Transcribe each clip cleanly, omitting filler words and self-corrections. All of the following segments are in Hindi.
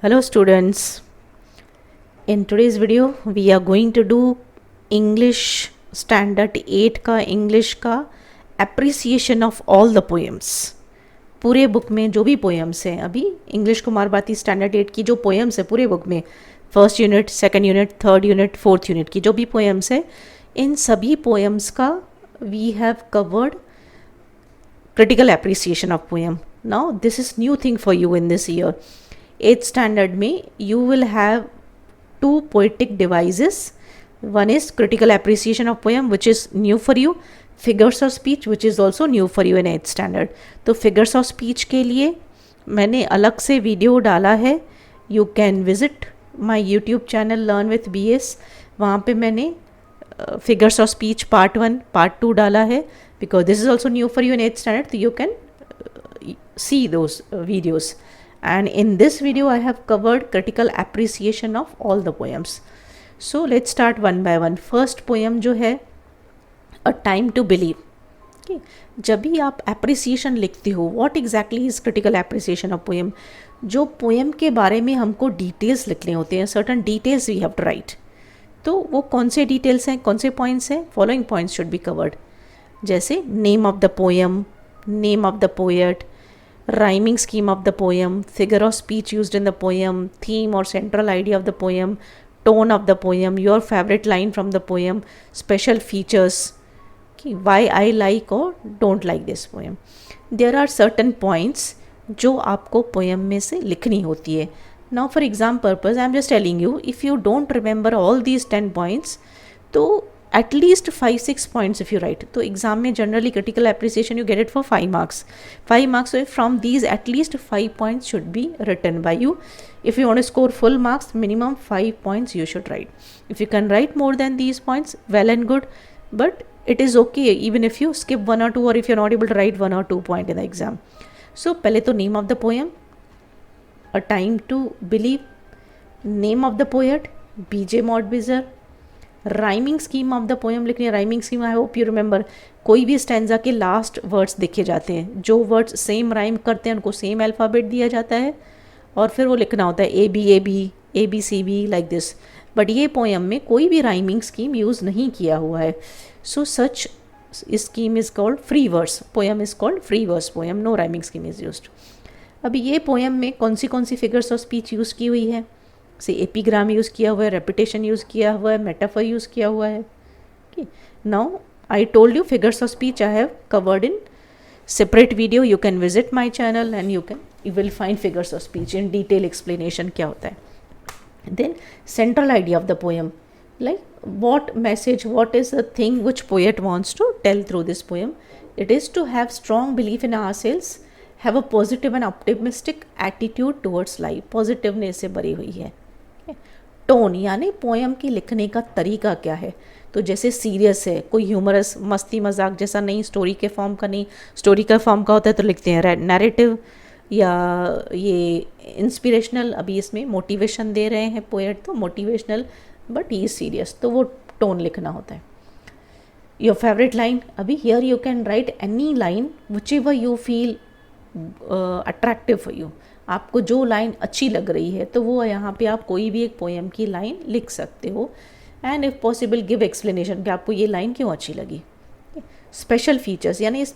Hello students, in today's video we are going to do English Standard 8 का English का Appreciation of all the poems। पूरे बुक में जो भी पोएम्स हैं, अभी इंग्लिश कुमार बाती स्टैंडर्ड 8 की जो पोएम्स है पूरे बुक में, first unit, second unit, third unit, fourth unit की जो भी पोएम्स है, इन सभी पोएम्स का we have covered critical appreciation of poem. Now this is new thing for you in this year. 8th standard में you will have two poetic devices. One is critical appreciation of poem which is new for you. Figures of speech which is also new for you in 8th standard. तो figures of speech के लिए मैंने अलग से वीडियो डाला है. You can visit my YouTube channel Learn with BS. वहाँ पे मैंने figures of speech part 1, part 2 डाला है. Because this is also new for you in 8th standard, so you can see those videos. And in this video I have covered critical appreciation of all the poems. So let's start one by one. First poem जो है A Time to Believe. Okay. जब भी आप appreciation लिखते हो, what exactly is critical appreciation of poem? जो poem के बारे में हमको details लिखने होते हैं, certain details we have to write. तो वो कौन से details हैं, कौन से points हैं? Following points should be covered. जैसे name of the poem, name of the poet, rhyming scheme of the poem, figure of speech used in the poem, theme और central idea of the poem, tone of the poem, your favourite line from the poem, special features कि वाई आई लाइक और don't like this poem. There are certain points जो आपको पोएम में से लिखनी होती है. Now for exam purpose I am just telling you, if you don't remember all these 10 points तो at least 5-6 points if you write. तो एग्जाम में generally critical appreciation you get it for 5 marks. 5 marks, so from these at least 5 points should be written by you. If you want to score full marks, minimum 5 points you should write. If you can write more than these points, well and good, but it is okay even if you skip 1 or 2 or if you're not able to write 1 or 2 point in the exam. So पहले तो name of the poem, A Time to Believe, name of the poet, B.J. Montbazar, rhyming scheme of the poem लिखनी है. Rhyming scheme I hope you remember, कोई भी स्टैंजा के लास्ट वर्ड्स देखे जाते हैं, जो वर्ड्स सेम राइम करते हैं उनको सेम अल्फ़ाबेट दिया जाता है और फिर वो लिखना होता है A B C B like this. But ये पोएम में कोई भी राइमिंग स्कीम यूज़ नहीं किया हुआ है. So such scheme is called free verse poem, is called free verse poem, no rhyming scheme is used. अभी ये पोएम में कौन सी फिगर्स ऑफ स्पीच यूज़ की हुई है? से एपिग्राम यूज़ किया हुआ है, रेपिटेशन यूज़ किया हुआ है, मेटाफर यूज़ किया हुआ है. Now I told you figures of speech I have covered in separate video. You can visit my channel and you will find figures of speech in detail explanation क्या होता है. Then central idea of the poem, like what message, what is the thing which poet wants to tell through this poem? It is to have strong belief in ourselves, have a positive and optimistic attitude towards life. Positiveness से भरी हुई है. टोन यानी पोएम की लिखने का तरीका क्या है. तो जैसे सीरियस है, कोई ह्यूमरस मस्ती मजाक जैसा नहीं, स्टोरी के फॉर्म का नहीं. स्टोरी का फॉर्म का होता है तो लिखते हैं नैरेटिव या ये इंस्पिरेशनल. अभी इसमें मोटिवेशन दे रहे हैं पोएट तो मोटिवेशनल, बट ये सीरियस, तो वो टोन लिखना होता है. योर फेवरेट लाइन, अभी here you can right any line which ever you feel attractive for you. आपको जो लाइन अच्छी लग रही है तो वो यहाँ पे आप कोई भी एक पोएम की लाइन लिख सकते हो. And if possible give explanation कि आपको ये लाइन क्यों अच्छी लगी. स्पेशल फीचर्स यानी इस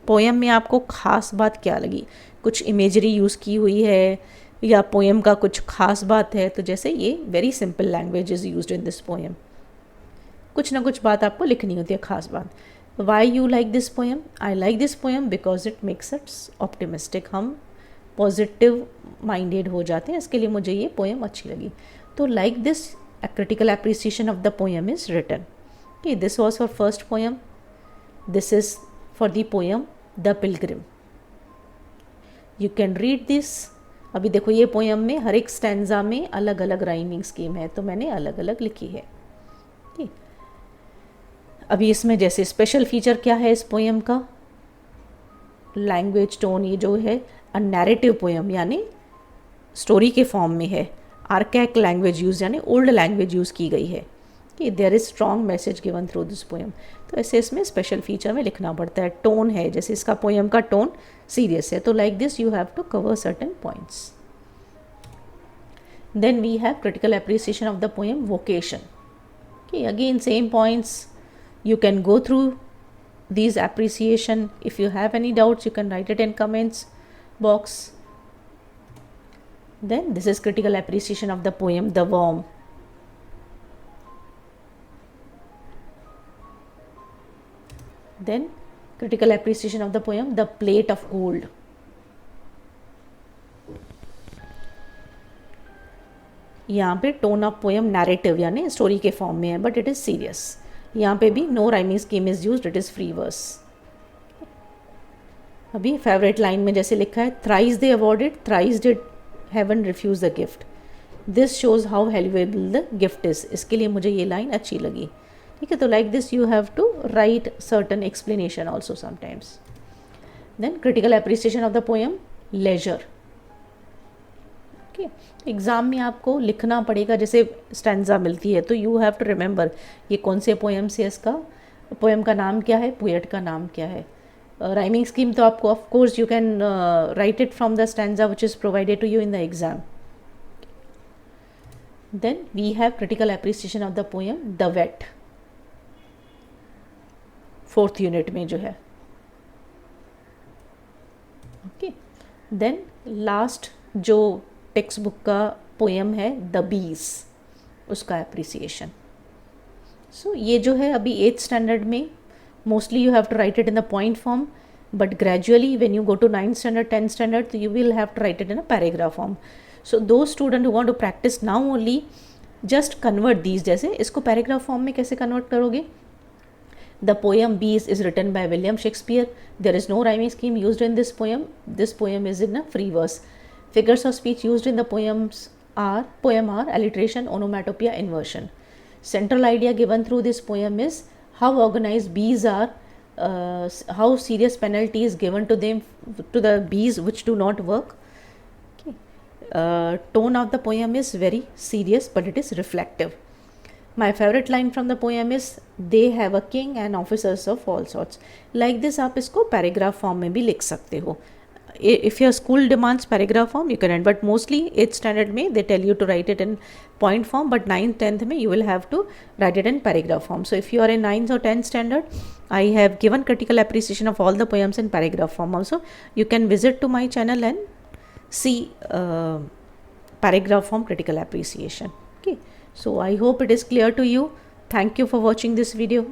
पोएम में आपको ख़ास बात क्या लगी, कुछ इमेजरी यूज़ की हुई है या पोएम का कुछ ख़ास बात है. तो जैसे ये very simple language is used in this poem, कुछ ना कुछ बात आपको लिखनी होती है, ख़ास बात. Why you like this poem? I like this poem because it makes us optimistic. हम पॉजिटिव माइंडेड हो जाते हैं, इसके लिए मुझे ये पोएम अच्छी लगी. तो like this a critical appreciation of the poem is written. Okay, this was for first poem. This is for the poem The Pilgrim. You can read this. अभी देखो ये पोएम में हर एक स्टैंजा में अलग अलग राइमिंग स्कीम है, तो मैंने अलग अलग लिखी है. ठीक, अभी इसमें जैसे स्पेशल फीचर क्या है इस पोएम का, लैंग्वेज टोन, ये जो है अ नैरेटिव पोएम यानी स्टोरी के फॉर्म में है. आर्कैक लैंग्वेज यूज यानी ओल्ड लैंग्वेज यूज़ की गई है कि there is strong message given through this poem. तो ऐसे इसमें स्पेशल फीचर में लिखना पड़ता है. टोन है, जैसे इसका पोएम का टोन सीरियस है, तो like this you have to cover certain points. Then we have critical appreciation of the poem Vocation. Okay, again same points. You can go through these appreciation. If you have any doubts, you can write it in comments box. Then this is critical appreciation of the poem The Worm. Then critical appreciation of the poem The Plate of Gold. यहाँ पे टोन ऑफ पोएम नैरेटिव यानी स्टोरी के फॉर्म में है, बट इट इज़ सीरियस. यहाँ पे भी no rhyming scheme is used, it is free verse. अभी फेवरेट लाइन में जैसे लिखा है, thrice they awarded, thrice did heaven refuse the gift, this shows how valuable the gift is. इसके लिए मुझे ये लाइन अच्छी लगी. ठीक है, तो like this you have to write certain explanation also sometimes. Then critical appreciation of the poem leisure. Okay, exam में आपको लिखना पड़ेगा, जैसे स्टैंजा मिलती है तो यू हैव टू रिमेंबर ये कौन से पोएम से, इसका पोएम का नाम क्या है, पोएट का नाम क्या है. राइमिंग स्कीम तो आपको of course you can write it from the stanza which is provided to you in the exam. Then we have critical appreciation of the poem the wait, 4th unit में जो है. ओके, देन लास्ट जो टेक्स्ट बुक का पोएम है द बीज, उसका एप्रिसिएशन. सो ये जो है अभी 8th स्टैंडर्ड में mostly you have to write it in the point form, but gradually when you go to 9th standard 10th standard you will have to write it in a paragraph form. So do student who want to practice now only just convert these. जैसे इसको पैराग्राफ फॉर्म में कैसे कन्वर्ट करोगे? The poem Bees is written by William Shakespeare. There is no rhyming scheme used in this poem. This poem is in a free verse. Figures of speech used in the poem are alliteration, onomatopoeia, inversion. Central idea given through this poem is how organized bees are, how serious penalty is given to them, to the bees which do not work. Okay. Tone of the poem is very serious, but it is reflective. My favorite line from the poem is they have a king and officers of all sorts. Like this आप इसको paragraph form में भी लिख सकते हो. If your school demands paragraph form you can write, but mostly 8th standard में they tell you to write it in point form, but 9th 10th में you will have to write it in paragraph form. So if you are in 9th or 10th standard, I have given critical appreciation of all the poems in paragraph form also. You can visit to my channel and see paragraph form critical appreciation. Okay. So I hope it is clear to you. Thank you for watching this video.